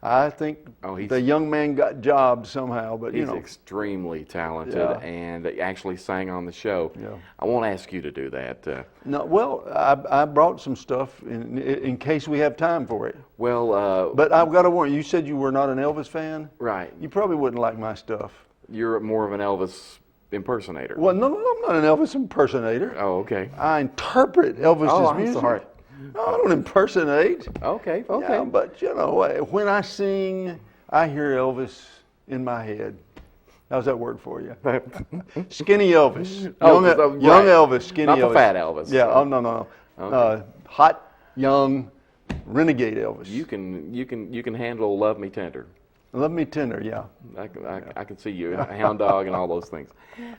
I think the young man got jobs somehow, but he's extremely talented and actually sang on the show. Yeah. I won't ask you to do that. No, well, I brought some stuff in case we have time for it. Well, but I've got to warn you. You said you were not an Elvis fan, right? You probably wouldn't like my stuff. You're more of an Elvis impersonator. Well, no, I'm not an Elvis impersonator. Oh, okay. I interpret Elvis's music. I'm sorry. No, I don't impersonate. Okay. Yeah, but you know, when I sing, I hear Elvis in my head. How's that work for you? Skinny Elvis. Young Elvis, skinny not Elvis. The fat Elvis. Yeah. Oh no. Okay. Hot, young, renegade Elvis. You can handle Love Me Tender. Love Me Tender, yeah. I can see you, Hound Dog, and all those things.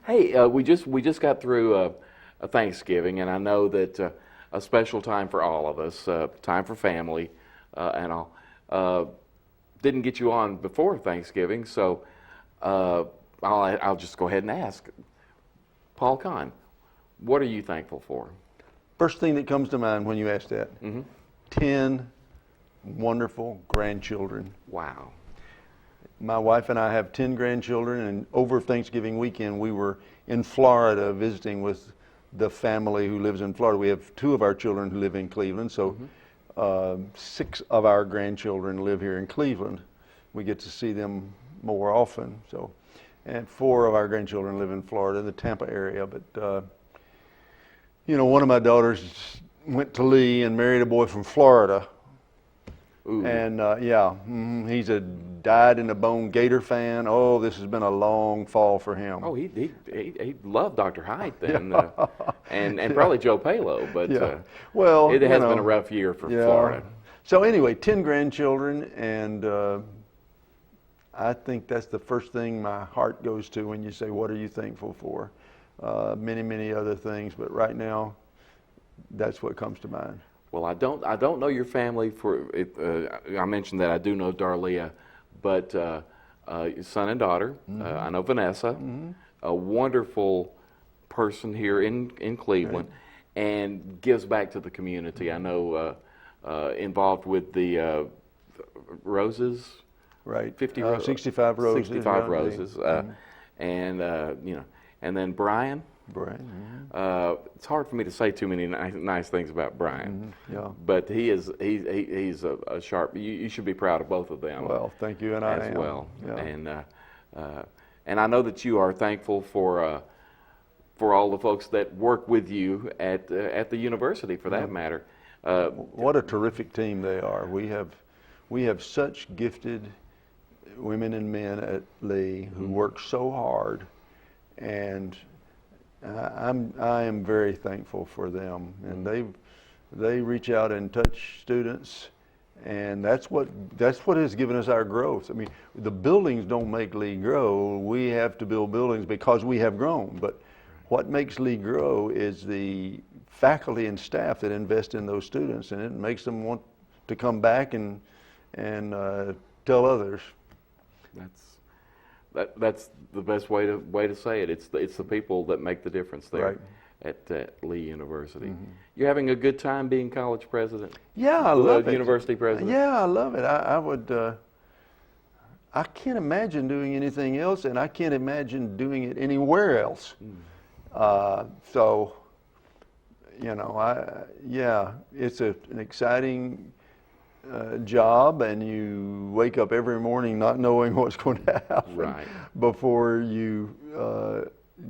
Hey, we just got through a Thanksgiving, and I know that a special time for all of us, time for family, and all. Didn't get you on before Thanksgiving, so I'll just go ahead and ask. Paul Kahn, what are you thankful for? First thing that comes to mind when you ask that, 10 wonderful grandchildren. Wow. My wife and I have 10 grandchildren, and over Thanksgiving weekend we were in Florida visiting with the family who lives in Florida. We have 2 of our children who live in Cleveland, so 6 of our grandchildren live here in Cleveland. We get to see them more often. So, and 4 of our grandchildren live in Florida, the Tampa area. But you know, one of my daughters went to Lee and married a boy from Florida. Ooh. And he's a dyed-in-the-bone Gator fan. Oh, this has been a long fall for him. Oh, he loved Dr. Hyde then, and probably Joe Palo, but well, it has been a rough year for Florida. So anyway, 10 grandchildren, and I think that's the first thing my heart goes to when you say, what are you thankful for? Many, many other things, but right now, that's what comes to mind. Well, I don't know your family for it. I mentioned that I do know Darlia, but your son and daughter. I know Vanessa, a wonderful person here in Cleveland, and gives back to the community. I know involved with the Roses. Right. 65 Roses. 65 Roses. And you know, and then Brian. It's hard for me to say too many nice things about Brian. But he's a sharp. You should be proud of both of them. Well, thank you, and I am as well. And I know that you are thankful for all the folks that work with you at the university, for that matter. What a terrific team they are. We have such gifted women and men at Lee who work so hard, and I am very thankful for them. And they reach out and touch students, and that's what has given us our growth. I mean, the buildings don't make Lee grow. We have to build buildings because we have grown. But what makes Lee grow is the faculty and staff that invest in those students, and it makes them want to come back and tell others. That's the best way to say it. It's the people that make the difference there at Lee University. You're having a good time being college president? Yeah, I love it. University president? Yeah, I love it. I would. I can't imagine doing anything else, and I can't imagine doing it anywhere else. So, you know, it's an exciting job, and you wake up every morning not knowing what's going to happen before you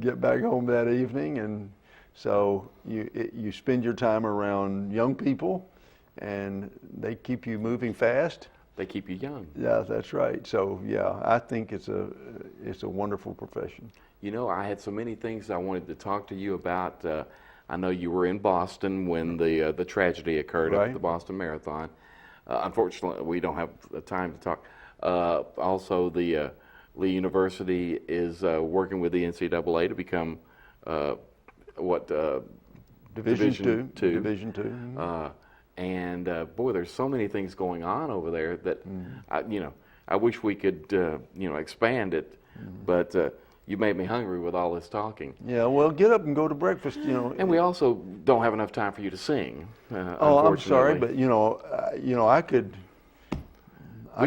get back home that evening, and so you spend your time around young people, and they keep you moving fast. They keep you young. Yeah, that's right. So yeah, I think it's a wonderful profession. You know, I had so many things I wanted to talk to you about. I know you were in Boston when the tragedy occurred at the Boston Marathon. Unfortunately, we don't have the time to talk. Also, the Lee University is working with the NCAA to become Division II. Division II. And boy, there's so many things going on over there that I wish we could expand it, but you made me hungry with all this talking. Yeah, well, get up and go to breakfast, you know. And we also don't have enough time for you to sing. Oh, I'm sorry, but I could.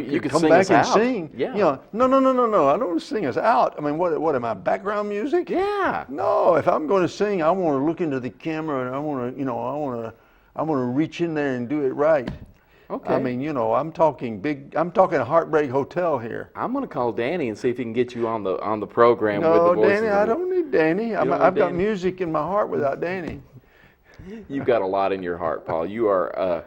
You could come sing back us and out. sing. Yeah. You know, no. I don't want to sing us out. I mean, what am I, background music? Yeah. No, if I'm going to sing, I want to look into the camera, and I want to reach in there and do it right. Okay. I mean, I'm talking Heartbreak Hotel here. I'm going to call Danny and see if he can get you on the program with No, the voices. Danny, I don't need Danny. I've got Danny? music in my heart without Danny. You've got a lot in your heart, Paul. You are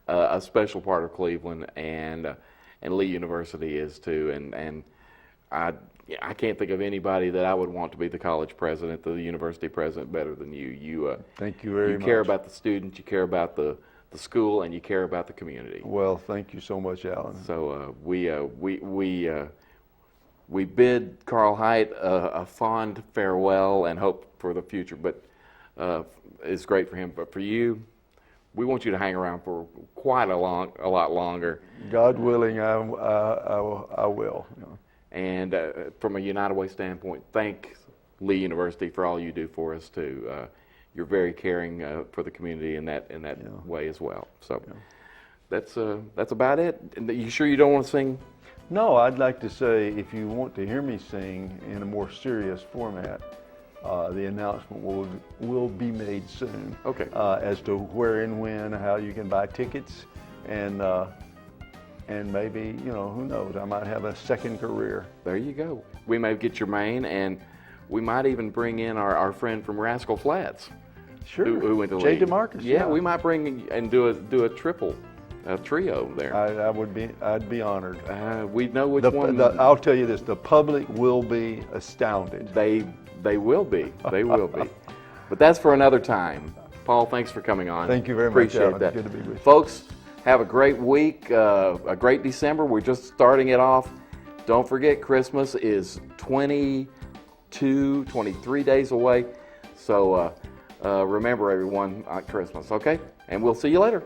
a special part of Cleveland, and Lee University is too. And I can't think of anybody that I would want to be the college president, the university president, better than you. Thank you very much. You care about the students, you care about the school, and you care about the community. Well, thank you so much, Alan. So we bid Carl Hite a fond farewell and hope for the future. But it's great for him. But for you, we want you to hang around for quite a lot longer. God willing, I will. And from a United Way standpoint, thank Lee University for all you do for us too. You're very caring for the community in that way as well. So that's about it. And you sure you don't want to sing? No, I'd like to say, if you want to hear me sing in a more serious format, the announcement will be made soon. Okay. As to where and when, how you can buy tickets, and maybe, who knows, I might have a second career. There you go. We may get your main, and we might even bring in our friend from Rascal Flats. Sure. Who went to Jay Lee. DeMarcus. Yeah, we might bring and do a trio there. I'd be honored. We know which one. I'll tell you this: the public will be astounded. They will be. They will be. But that's for another time. Paul, thanks for coming on. Thank you very much. Appreciate Alan. that. Good to be with you. Folks, have a great week, a great December. We're just starting it off. Don't forget, Christmas is 23 days away. So remember, everyone, Christmas, okay? And we'll see you later.